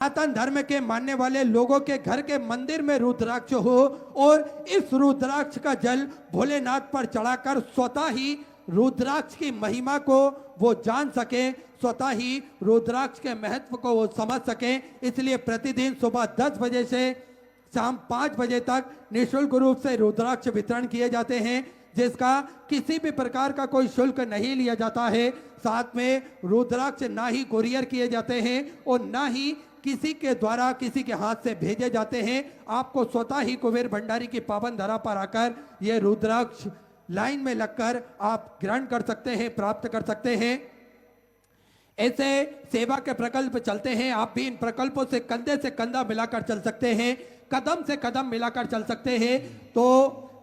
सनातन धर्म के मानने वाले लोगों के घर के मंदिर में रुद्राक्ष हो और इस रुद्राक्ष का जल भोलेनाथ पर चढ़ाकर स्वतः ही रुद्राक्ष की महिमा को वो जान सके, स्वतः ही रुद्राक्ष के महत्व को वो समझ सके। इसलिए प्रतिदिन सुबह 10 बजे से शाम 5 बजे तक निःशुल्क रूप से रुद्राक्ष वितरण किए जाते हैं, जिसका किसी भी प्रकार का कोई शुल्क नहीं लिया जाता है। साथ में रुद्राक्ष ना ही कुरियर किए जाते हैं और ना ही किसी के द्वारा किसी के हाथ से भेजे जाते हैं। आपको स्वतः ही कुबेर भंडारी की पावन धरा पर आकर ये रुद्राक्ष लाइन में लगकर आप ग्रहण कर सकते हैं, प्राप्त कर सकते हैं। ऐसे सेवा के प्रकल्प चलते हैं, आप भी इन प्रकल्पों से कंधे से कंधा मिलाकर चल सकते हैं, कदम से कदम मिलाकर चल सकते हैं। तो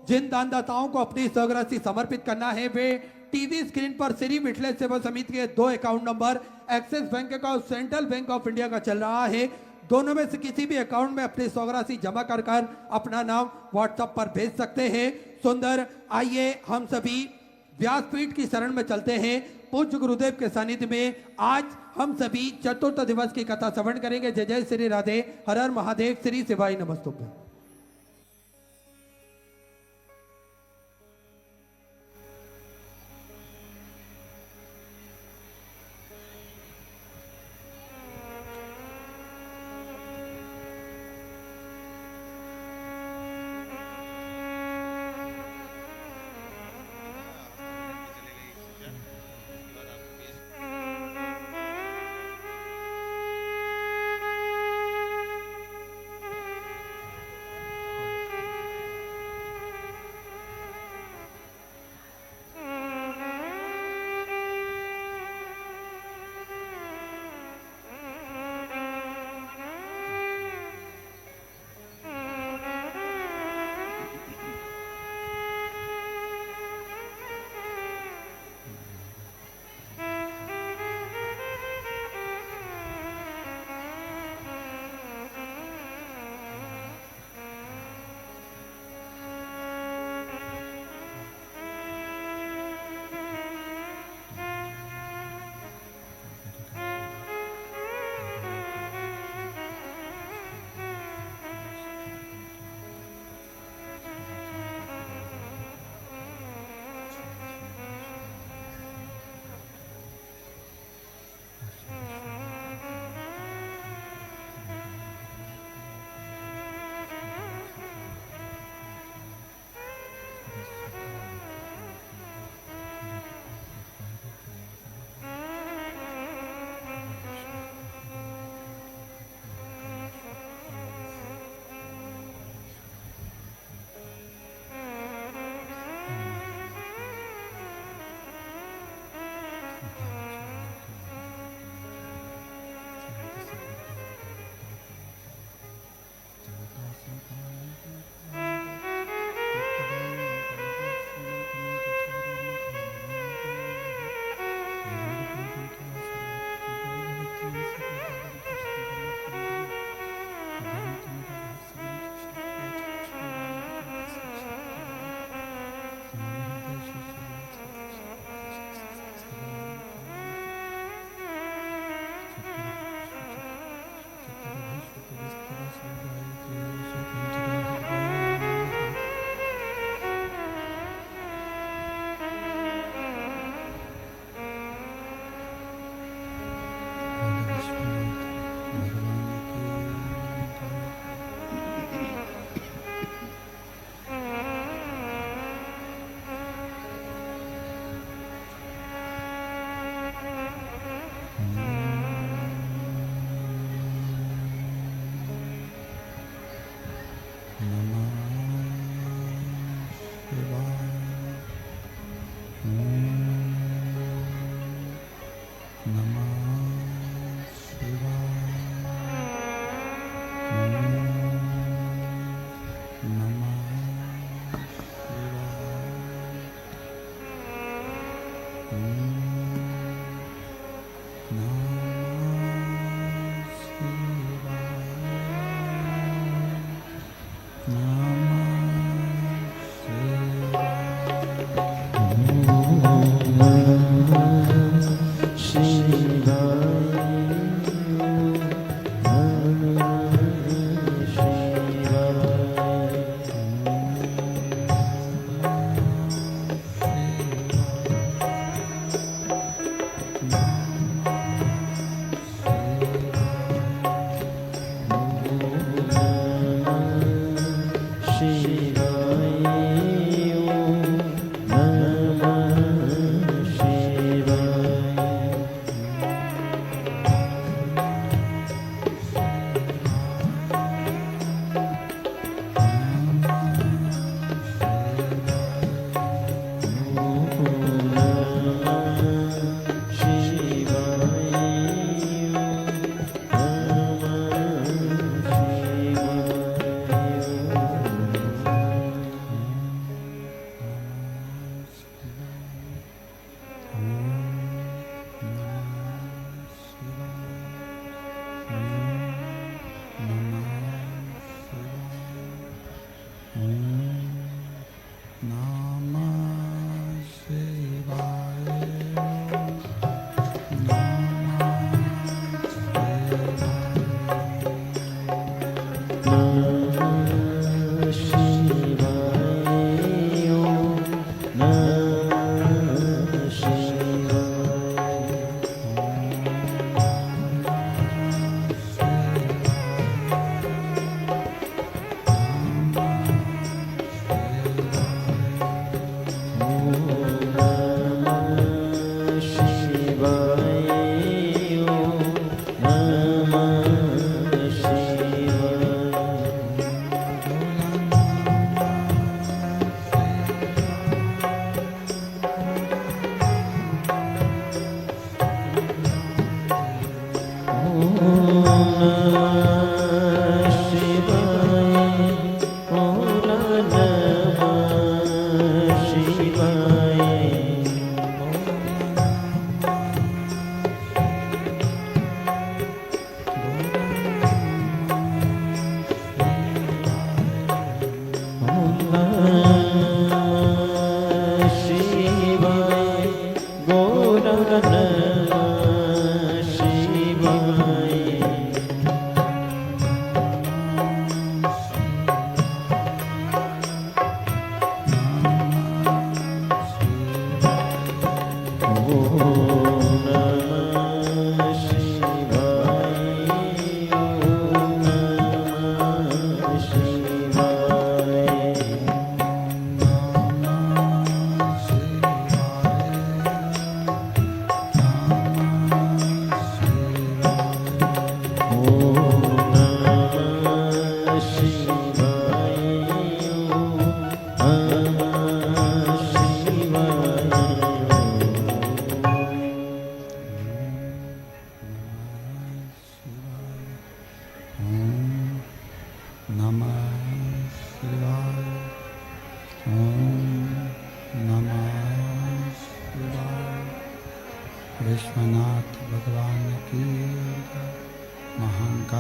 जिन दानदाताओं को अपनी स्वराशि समर्पित करना है वे टीवी स्क्रीन पर श्री मिथिलेश सेवा समिति के 2 अकाउंट नंबर एक्सिस बैंक का और सेंट्रल बैंक ऑफ इंडिया का चल रहा है। दोनों में से किसी भी अकाउंट में अपनी स्वराशि जमा कर अपना नाम व्हाट्सएप पर भेज सकते हैं। सुंदर, आइए हम सभी व्यासपीठ की शरण में चलते हैं। पूज्य गुरुदेव के सानिध्य में आज हम सभी चतुर्थ दिवस की कथा श्रवण करेंगे। जय जय श्री राधे, हर हर महादेव, श्री शिवाय नमस्तुभ्यं।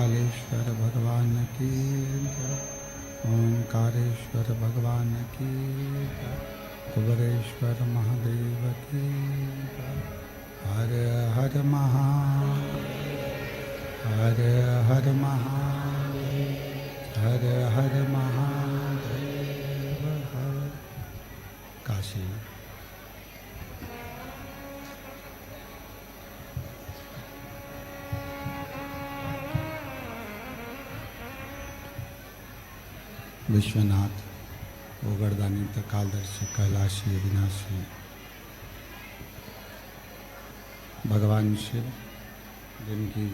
महाकालेश्वर भगवान की जय, ओंकारेश्वर भगवान की जय, कुबेरेश्वर महादेव की जय। हर हर महादेव, हर हर महादेव, हर हर महादेव, हर। काशी विश्वनाथ ओगरदानी त्रिकालदर्शी कैलाशी अविनाशी भगवान शिव, जिनकी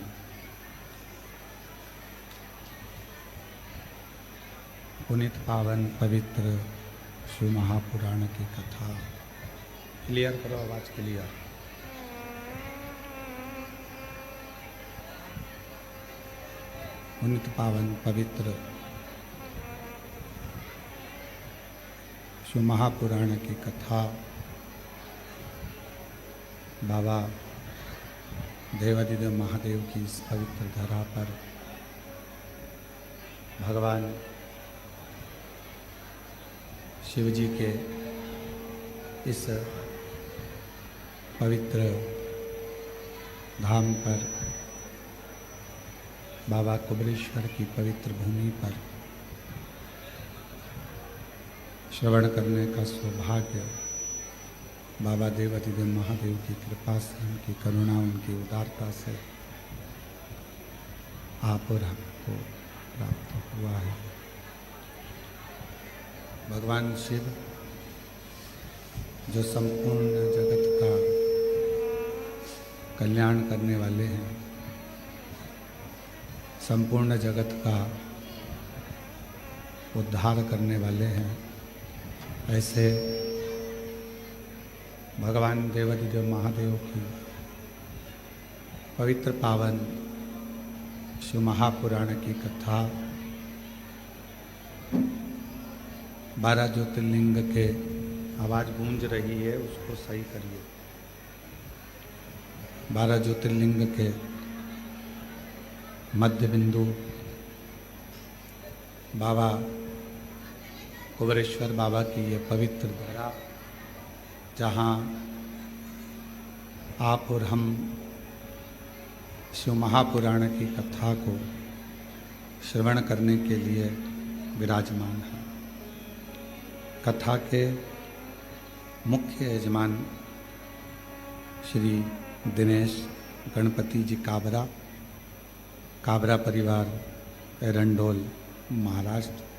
पुनित पावन पवित्र शिव महापुराण की कथा। क्लियर करो, आवाज क्लियर। पुनित पावन पवित्र शिव महापुराण की कथा बाबा देवादिदेव महादेव की इस पवित्र धरा पर भगवान शिव जी के इस पवित्र धाम पर, बाबा कुबेरेश्वर की पवित्र भूमि पर श्रवण करने का सौभाग्य बाबा देवादिदेव महादेव की कृपा से, उनकी करुणा, उनकी उदारता से आप और हमको प्राप्त हुआ है। भगवान शिव जो संपूर्ण जगत का कल्याण करने वाले हैं, संपूर्ण जगत का उद्धार करने वाले हैं, ऐसे भगवान देवादिदेव महादेव की पवित्र पावन शिव महापुराण की कथा 12 ज्योतिर्लिंग के, आवाज गूंज रही है, उसको सही करिए। 12 ज्योतिर्लिंग के मध्य बिंदु बाबा कुबेरेश्वर बाबा की ये पवित्र धरा, जहाँ आप और हम शिव महापुराण की कथा को श्रवण करने के लिए विराजमान हैं। कथा के मुख्य यजमान श्री दिनेश गणपति जी काबरा, काबरा परिवार, एरंडोल, महाराष्ट्र।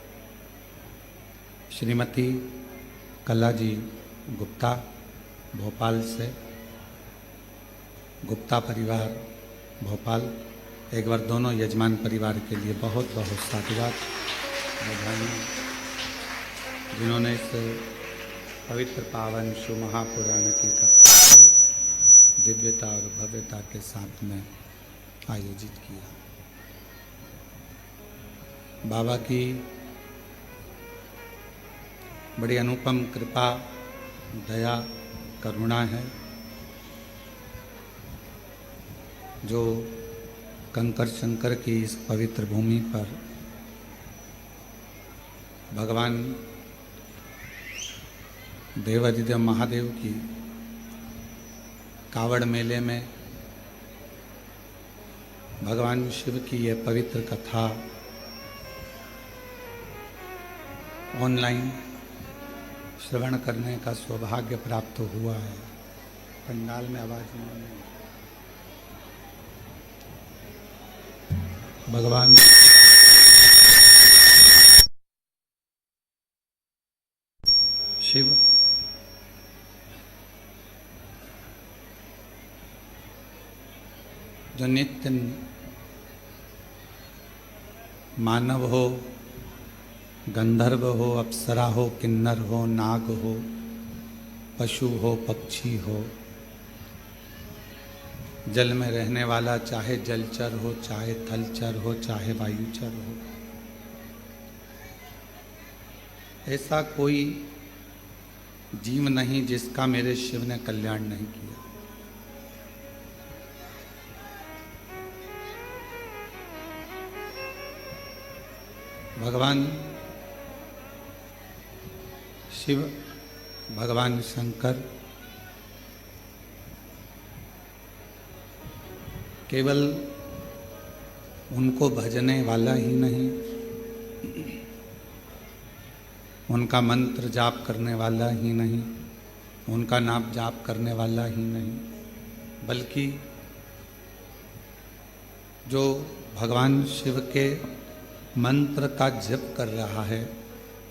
श्रीमती कला जी गुप्ता, भोपाल से, गुप्ता परिवार, भोपाल। एक बार दोनों यजमान परिवार के लिए बहुत बहुत साधुवाद, बधाई, जिन्होंने इस पवित्र पावन शिव महापुराण की कथा को दिव्यता और भव्यता के साथ में आयोजित किया। बाबा की बड़ी अनुपम कृपा, दया, करुणा है, जो कंकर शंकर की इस पवित्र भूमि पर भगवान देवादिदेव महादेव की कावड़ मेले में भगवान शिव की यह पवित्र कथा ऑनलाइन श्रवण करने का सौभाग्य प्राप्त हुआ है। पंडाल में आवाज नहीं है। भगवान शिव जो नित्य मानव हो, गंधर्व हो, अप्सरा हो, किन्नर हो, नाग हो, पशु हो, पक्षी हो, जल में रहने वाला, चाहे जलचर हो, चाहे थलचर हो, चाहे वायुचर हो, ऐसा कोई जीव नहीं जिसका मेरे शिव ने कल्याण नहीं किया। भगवान शिव, भगवान शंकर केवल उनको भजने वाला ही नहीं, उनका मंत्र जाप करने वाला ही नहीं, उनका नाम जाप करने वाला ही नहीं, बल्कि जो भगवान शिव के मंत्र का जप कर रहा है,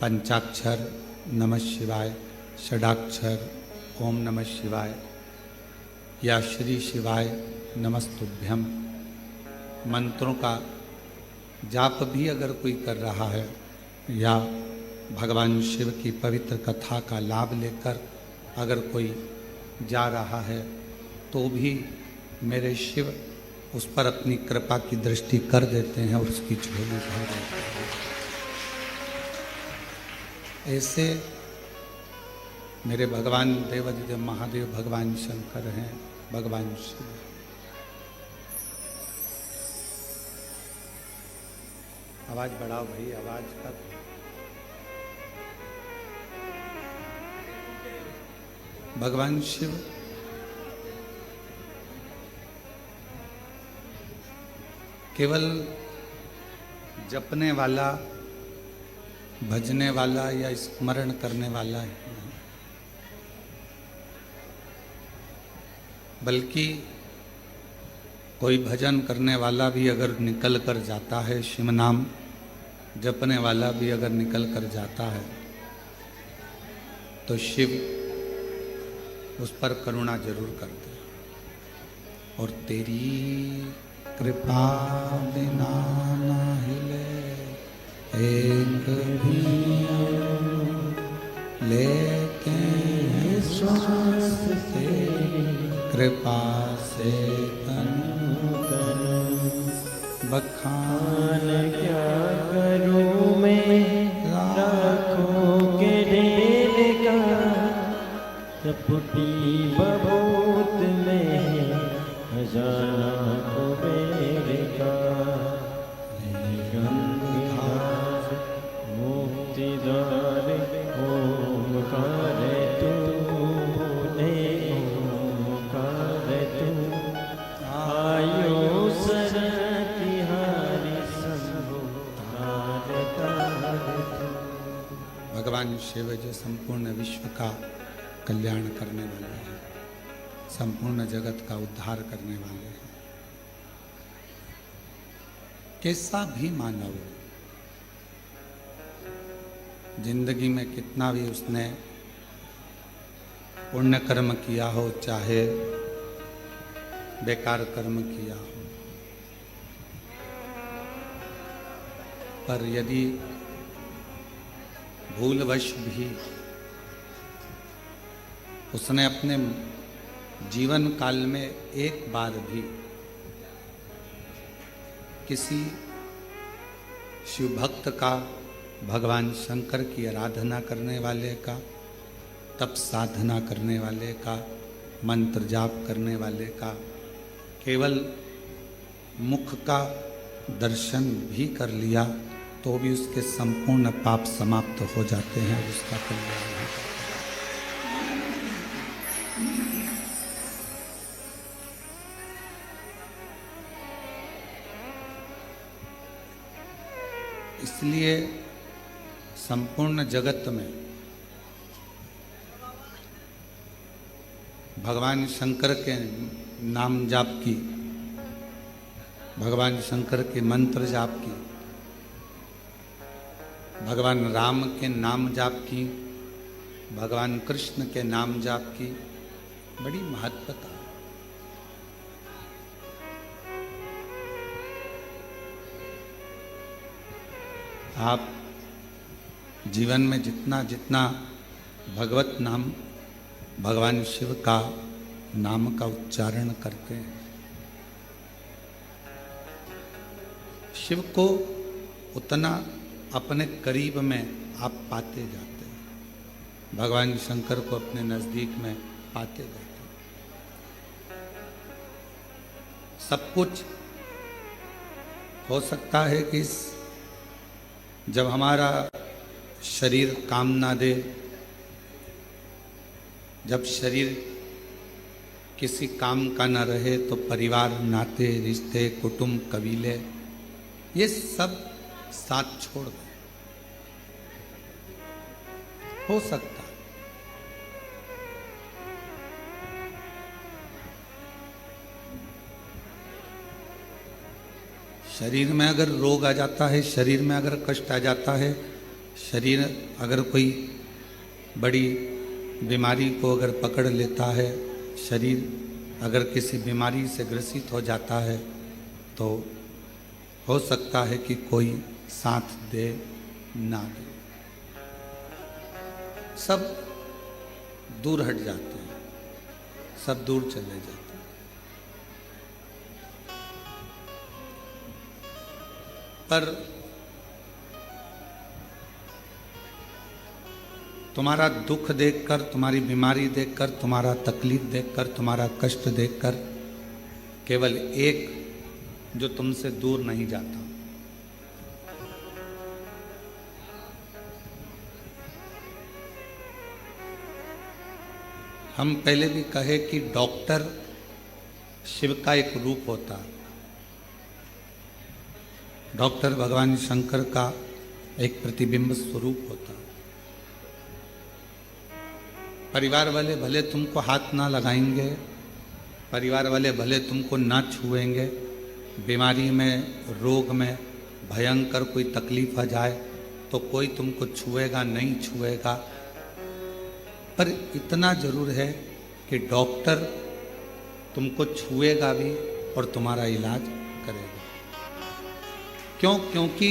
पंचाक्षर नमः शिवाय, षडाक्षर ओम नमः शिवाय या श्री शिवाय नमस्तुभ्यम मंत्रों का जाप भी अगर कोई कर रहा है या भगवान शिव की पवित्र कथा का लाभ लेकर अगर कोई जा रहा है तो भी मेरे शिव उस पर अपनी कृपा की दृष्टि कर देते हैं और उसकी झोली भर देते हैं। ऐसे मेरे भगवान देवाधिदेव महादेव भगवान शंकर हैं, भगवान शिव। आवाज बढ़ाओ भाई, आवाज का भगवान शिव केवल जपने वाला, भजने वाला या स्मरण करने वाला ही नहीं, बल्कि कोई भजन करने वाला भी अगर निकल कर जाता है, शिव नाम जपने वाला भी अगर निकल कर जाता है तो शिव उस पर करुणा जरूर करते हैं। और तेरी कृपा बिना ना हिले एक भी लेके श्वास से कृपा से तनु बखान क्या करूं मैं लाखों के ढेर का, चपटी बबूत में खजाना कुबेर का, गंगाधर मुक्तिदार ओमकार तूने, ओमकार तू आयो सरतिहारी शंभु तार तार तू। भगवान शिव जो संपूर्ण विश्व का कल्याण करने वाले हैं, संपूर्ण जगत का उद्धार करने वाले हैं। कैसा भी मानव जिंदगी में कितना भी उसने पुण्य कर्म किया हो, चाहे बेकार कर्म किया हो, पर यदि भूलवश भी उसने अपने जीवन काल में एक बार भी किसी शिव भक्त का, भगवान शंकर की आराधना करने वाले का, तप साधना करने वाले का, मंत्र जाप करने वाले का केवल मुख का दर्शन भी कर लिया तो भी उसके संपूर्ण पाप समाप्त हो जाते हैं, उसका कल्याण होता है। इसलिए संपूर्ण जगत में भगवान शंकर के नाम जाप की, भगवान शंकर के मंत्र जाप की, भगवान राम के नाम जाप की, भगवान कृष्ण के नाम जाप की बड़ी महत्वता। आप जीवन में जितना जितना भगवत नाम, भगवान शिव का नाम का उच्चारण करते हैं, शिव को उतना अपने करीब में आप पाते जाते हैं, भगवान शंकर को अपने नजदीक में पाते जाते हैं। सब कुछ हो सकता है कि इस जब हमारा शरीर काम ना दे, जब शरीर किसी काम का न रहे, तो परिवार, नाते, रिश्ते, कुटुंब, कबीले, ये सब साथ छोड़ दो। हो सकता है शरीर में अगर रोग आ जाता है, शरीर में अगर कष्ट आ जाता है, शरीर अगर कोई बड़ी बीमारी को अगर पकड़ लेता है, शरीर अगर किसी बीमारी से ग्रसित हो जाता है, तो हो सकता है कि कोई साथ दे ना दे, सब दूर हट जाते हैं, सब दूर चले जाते हैं। पर तुम्हारा दुख देखकर, तुम्हारी बीमारी देखकर, तुम्हारा तकलीफ देखकर, तुम्हारा कष्ट देखकर केवल एक जो तुमसे दूर नहीं जाता, हम पहले भी कहे कि डॉक्टर शिव का एक रूप होता है। डॉक्टर भगवान शंकर का एक प्रतिबिंब स्वरूप होता है। परिवार वाले भले तुमको हाथ ना लगाएंगे, परिवार वाले भले तुमको ना छुएंगे, बीमारी में, रोग में भयंकर कोई तकलीफ आ जाए तो कोई तुमको छुएगा नहीं छुएगा, पर इतना जरूर है कि डॉक्टर तुमको छुएगा भी और तुम्हारा इलाज करेगा। क्यों? क्योंकि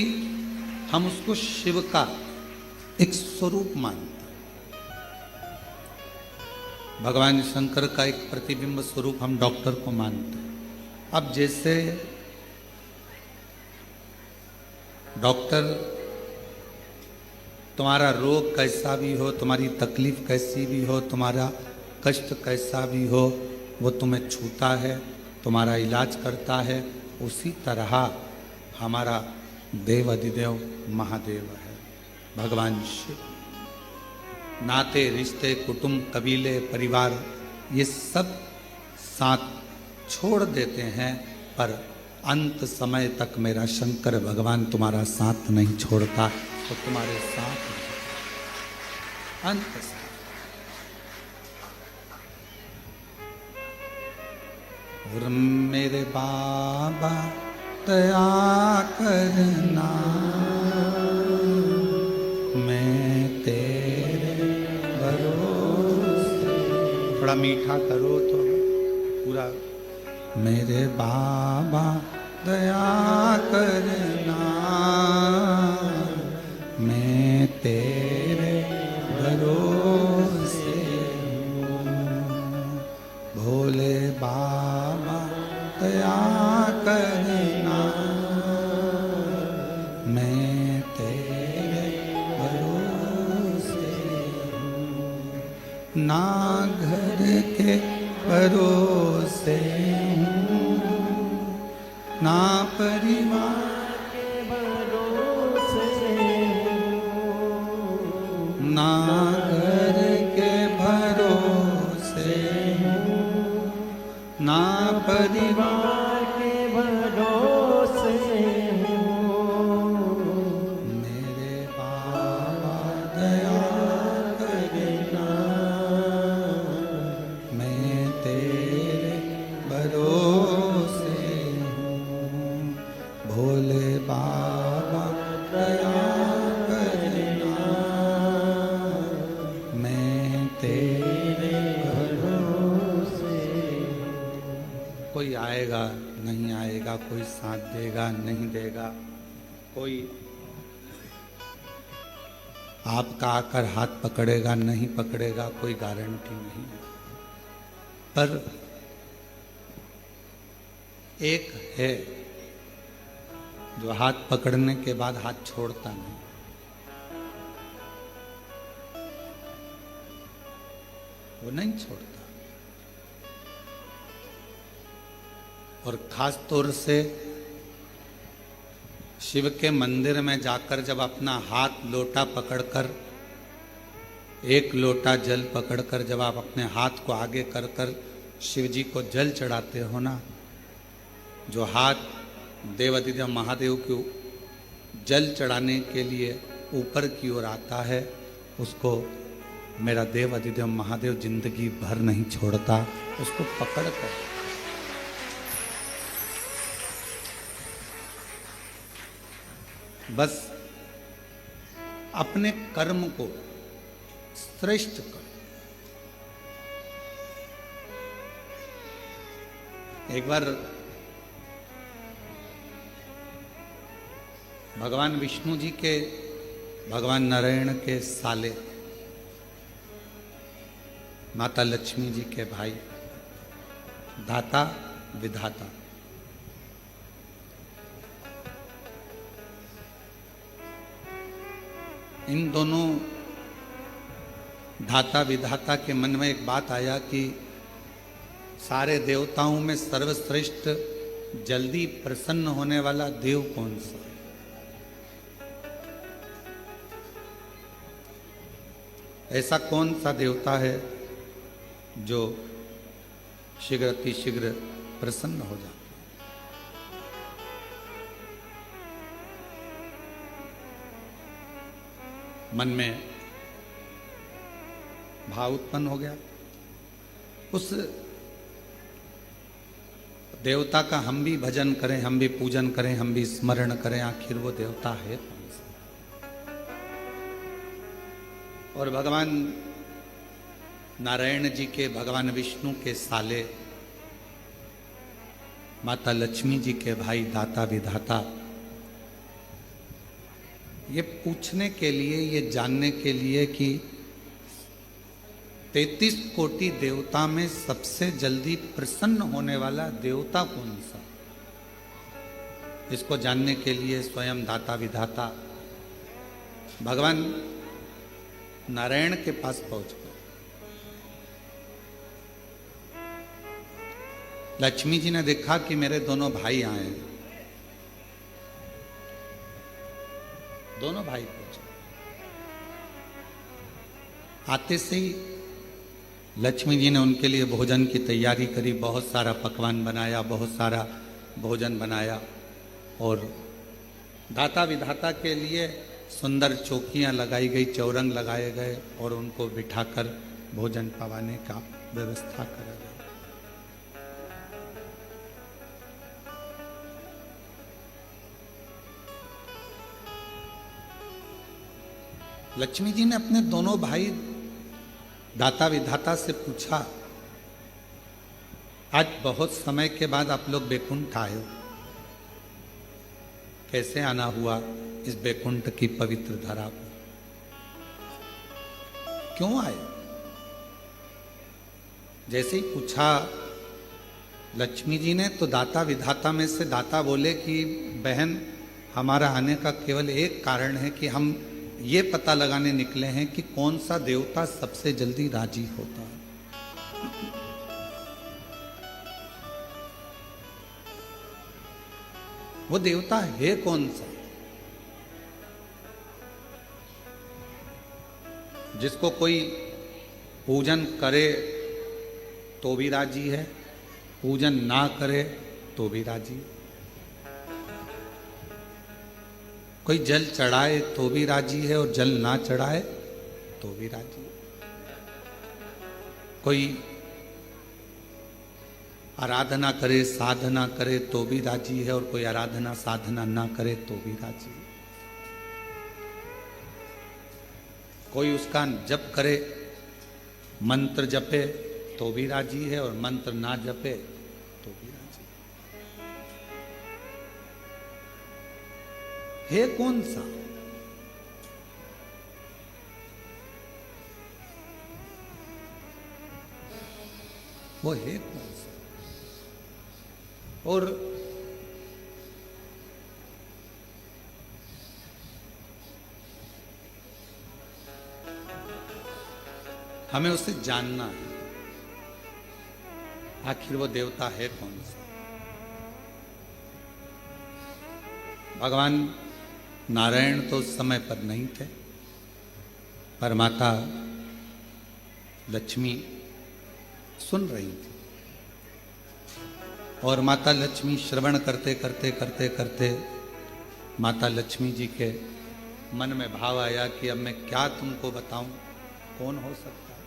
हम उसको शिव का एक स्वरूप मानते हैं। भगवान शंकर का एक प्रतिबिंब स्वरूप हम डॉक्टर को मानते हैं। अब जैसे डॉक्टर तुम्हारा रोग कैसा भी हो, तुम्हारी तकलीफ कैसी भी हो, तुम्हारा कष्ट कैसा भी हो, वो तुम्हें छूता है, तुम्हारा इलाज करता है, उसी तरह हमारा देव अधिदेव महादेव है भगवान शिव। नाते, रिश्ते, कुटुंब, कबीले, परिवार, ये सब साथ छोड़ देते हैं, पर अंत समय तक मेरा शंकर भगवान तुम्हारा साथ नहीं छोड़ता, तो तुम्हारे साथ अंत से। और मेरे बाबा दया करना, मैं तेरे भरोसे। थोड़ा मीठा करो तो पूरा। मेरे बाबा दया करना, मैं तेरे भरोसे हूँ। भोले बाबा दया करना, मैं तेरे भरोसे हूँ। ना घर के भरोसे हूँ, ना परिवार के भरोसे हूँ, ना घर के भरोसे हूँ, ना परिवार के भरोसे हूँ। मेरे बाबा दया करना, मैं तेरे भरोसे हूँ। भोले बाबा दया करना, मैं तेरे भरोसे। कोई आएगा नहीं आएगा, कोई साथ देगा नहीं देगा, कोई आपका आकर हाथ पकड़ेगा नहीं पकड़ेगा, कोई गारंटी नहीं है। पर एक है जो हाथ पकड़ने के बाद हाथ छोड़ता नहीं। वो नहीं छोड़ता। और खास तौर से शिव के मंदिर में जाकर जब अपना हाथ लोटा पकड़कर, एक लोटा जल पकड़कर जब आप अपने हाथ को आगे कर कर शिव जी को जल चढ़ाते हो ना, जो हाथ देवाधिदेव महादेव को जल चढ़ाने के लिए ऊपर की ओर आता है, उसको मेरा देव अधिदेव महादेव जिंदगी भर नहीं छोड़ता। उसको पकड़ कर बस अपने कर्म को श्रेष्ठ कर। एक बार भगवान विष्णु जी के, भगवान नारायण के साले माता लक्ष्मी जी के भाई दाता विधाता, इन दोनों धाता विधाता के मन में एक बात आया कि सारे देवताओं में सर्वश्रेष्ठ जल्दी प्रसन्न होने वाला देव कौन सा है? ऐसा कौन सा देवता है जो शीघ्र अतिशीघ्र प्रसन्न हो जाता? मन में भाव उत्पन्न हो गया। उस देवता का हम भी भजन करें, हम भी पूजन करें, हम भी स्मरण करें, आखिर वो देवता है कौन सा? और भगवान नारायण जी के, भगवान विष्णु के साले माता लक्ष्मी जी के भाई दाता विधाता, ये पूछने के लिए, ये जानने के लिए कि 33 कोटि देवता में सबसे जल्दी प्रसन्न होने वाला देवता कौन सा, इसको जानने के लिए स्वयं दाता विधाता भगवान नारायण के पास पहुंच गए। लक्ष्मी जी ने देखा कि मेरे दोनों भाई आए हैं। दोनों भाई पहुंचे। आते से ही लक्ष्मी जी ने उनके लिए भोजन की तैयारी करी, बहुत सारा पकवान बनाया, बहुत सारा भोजन बनाया और दाता विधाता के लिए सुंदर चौकियां लगाई गई, चौरंग लगाए गए और उनको बिठाकर भोजन पवाने का व्यवस्था करा गया। लक्ष्मी जी ने अपने दोनों भाई दाता विधाता से पूछा, आज बहुत समय के बाद आप लोग बैकुंठ आए हो, कैसे आना हुआ इस बैकुंठ की पवित्र धरा पर? क्यों आए? जैसे ही पूछा लक्ष्मी जी ने तो दाता विधाता में से दाता बोले कि बहन, हमारा आने का केवल एक कारण है कि हम ये पता लगाने निकले हैं कि कौन सा देवता सबसे जल्दी राजी होता है। वो देवता है कौन सा जिसको कोई पूजन करे तो भी राजी है, पूजन ना करे तो भी राजी है, कोई जल चढ़ाए तो भी राजी है और जल ना चढ़ाए तो भी राजी है, कोई आराधना करे साधना करे तो भी राजी है और कोई आराधना साधना ना करे तो भी राजी है, कोई उसका जप करे, मंत्र जपे तो भी राजी है और मंत्र ना जपे तो भी राजी है कौन सा? वो है कौन सा? और हमें उसे जानना है, आखिर वो देवता है कौन सा? भगवान नारायण तो उस समय पर नहीं थे, पर माता लक्ष्मी सुन रही थी। और माता लक्ष्मी श्रवण करते करते करते करते माता लक्ष्मी जी के मन में भाव आया कि अब मैं क्या तुमको बताऊं, कौन हो सकता है,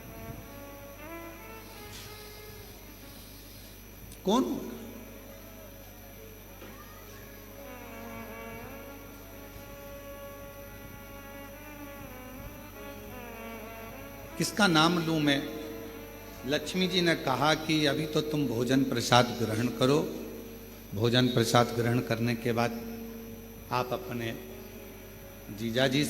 कौन होगा। किसका नाम लूं मैं। लक्ष्मी जी ने कहा कि अभी तो तुम भोजन प्रसाद ग्रहण करो, भोजन प्रसाद ग्रहण करने के बाद आप अपने जीजाजी